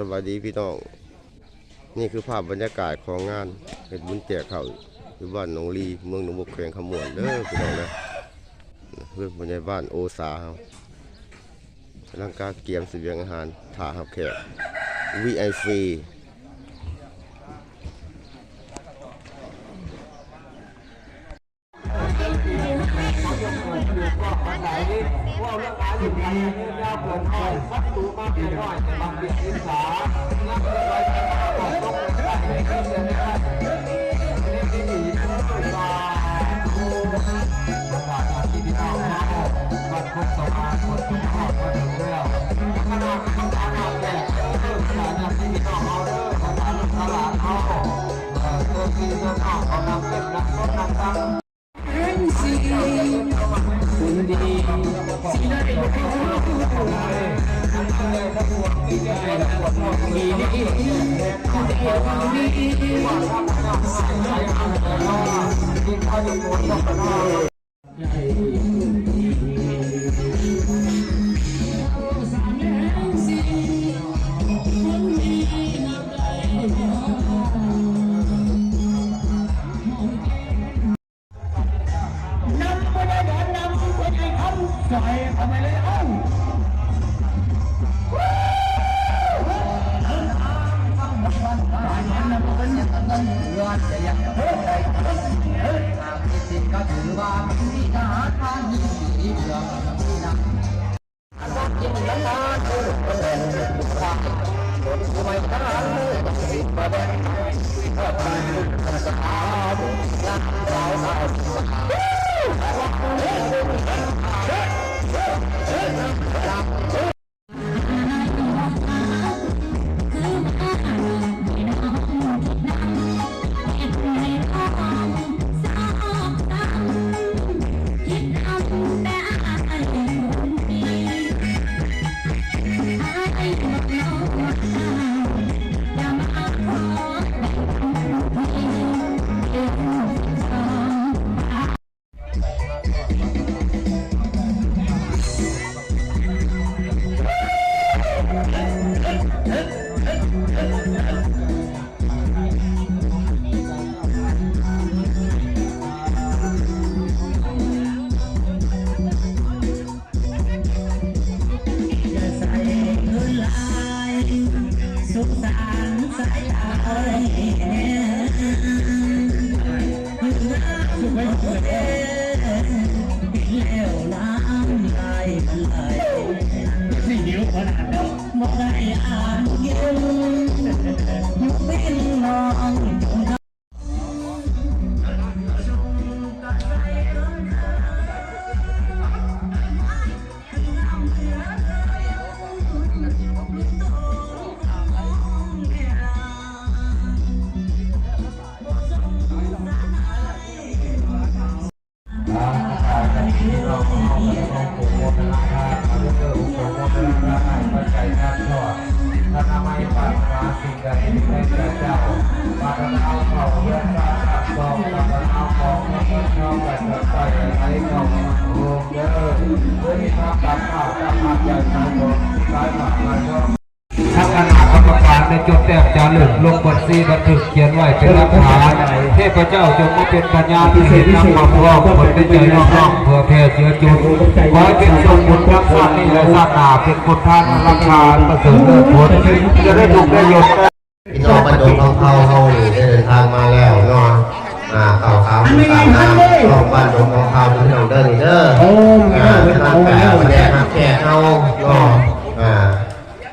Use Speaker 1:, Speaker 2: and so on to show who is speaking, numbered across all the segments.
Speaker 1: สวัสดีพี่น้องนี่คือภาพบรรยากาศของงานเห็ดบุญแจกข้าวอยู่บ้านหนองลีเมืองหนองบัวแขวงขมวนเด้อพี่น้องนะเพื่อนผู้ใหญ่บ้านโอสาครับร่างกายเกียมเสบียงอาหารถาหับแขก VIP
Speaker 2: ทางคณะกรรมการได้จดแต้มจารึกลงบทซีบันทึกเขียนไว้เป็นหลักฐานเทพเจ้าจงมาเป็นปัญญาที่เห็นนำความร้องผลเป็นใจน้องๆเพื่อแผ่เชื้อจุนขอให้เป็นทรงบุญรักษานี่และศาสนาเป็นคนทานราคาประเสริฐเลิศผลจะได้ถูกได้ยศ
Speaker 1: พี่น้องบรรดาของเขาได้เดินทางมาแล้วเนาะข่าวขาวตามน้ำของบ้านดงของเขาพี่น้องเดินเด้อทางแปะวันแรกแก่เขาเนาะ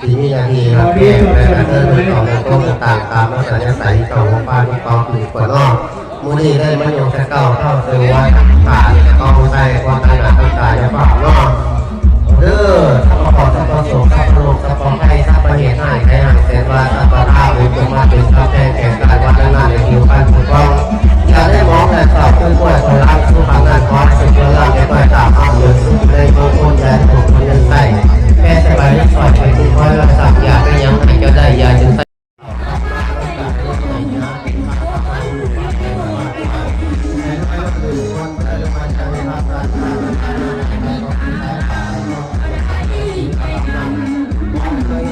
Speaker 1: ทีนี้นาทีครับแก่และเดินต่อในต้นต่างตามมาจากใส่ต่อของบ้านที่เขาปลูกกว่านอกมูนี่ได้มาโยกแค่เก่าเข้าสู่วัดป่าต้องใส่ความถนัดต่างๆจะฝากนอกเด้อถ้าประกอบถ้าประสงค์ถ้าโลกถ้าป้องให้ถ้าประเหตุให้ใครห่างเสนว่าถ้าประทาบุญจงมาถึงถ้าแก่แก่การวัดนั้นในคิวกันถูกต้องอย่าได้มองแต่สอบผู้ป่วยคนรักสู้ฟังงานขอให้สุดยอดในตัวจ่าภาพเดือดสุดในโมงคนแดนถูกคนยังใส่แค่สบายนิดหน่อยไปถึงร้อยละสักอย่าไม่ยังให้จะได้ยาจึงใส่ เคย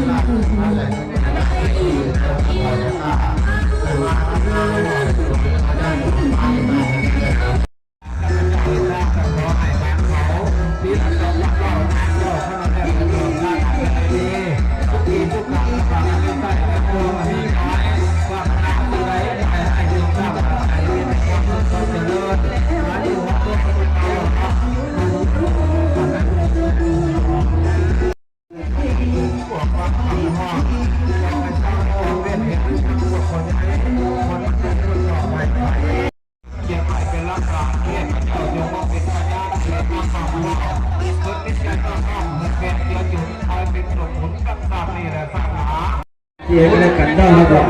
Speaker 3: ที่ให้กันกันได้ครับ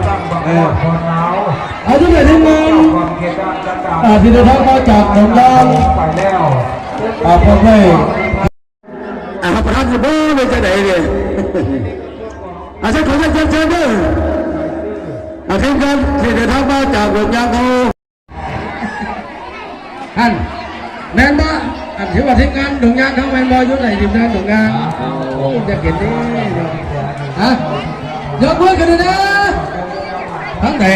Speaker 2: คนหนาว
Speaker 3: เอาที่ไหนที่งาน
Speaker 2: ความเกดาน
Speaker 3: ที่เดินทางมาจากหนองยาง
Speaker 2: ไปแล้ว
Speaker 3: พ่อแม่ประธานสภาเป็นจะไหนเนี่ยเชิญขอเชิญด้วยทีมงานที่เดินทางมาจากหนองยางเขาท่านแมนบ่ถือว่าทีมงานหนองยางเขาแมนบ่ยุ่งไหนทีมงานหนองยางจะเห็นดิฮะยกมือกันเลยนะทั้งแต่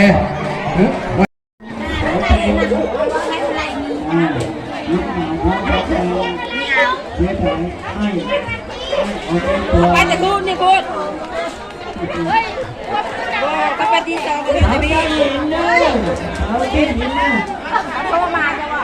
Speaker 4: ไปแต่พูดนี่พูดก็ปฏิเสธไปจะมีเขามาจะว่า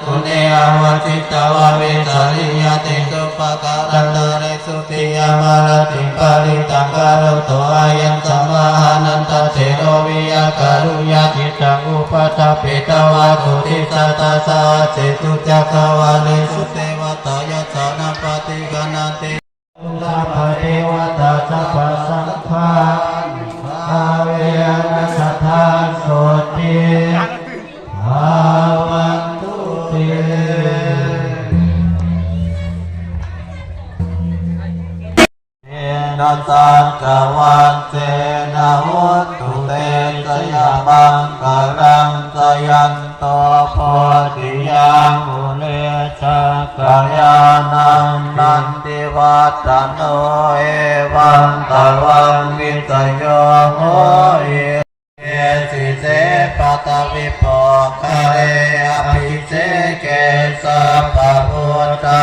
Speaker 1: สุเนอวติตวะเวสาริยติสุปการันตเรสุติยามารติปาริตังการุโตอายันสัมมานันตเสโรวิยาการุยาจิตังอุปชาปิตวะโกติสัตตาสาเจตุจักขวาลิสุเทวตายะสานาปฏิกนันติสัพพะเทวตาสัพพะสังฆาอาเวนะสัทธาโสติอาวันตุเตนะตังกวันเตนะโหตุเตสยามังกรังสยันโตโพธิยังอุเลชะกายานังนันติวัตโนเอวังตวังวิตโยโหเอสิเสปตวิปโภคะเออภิเสเกสัพพะพุทธา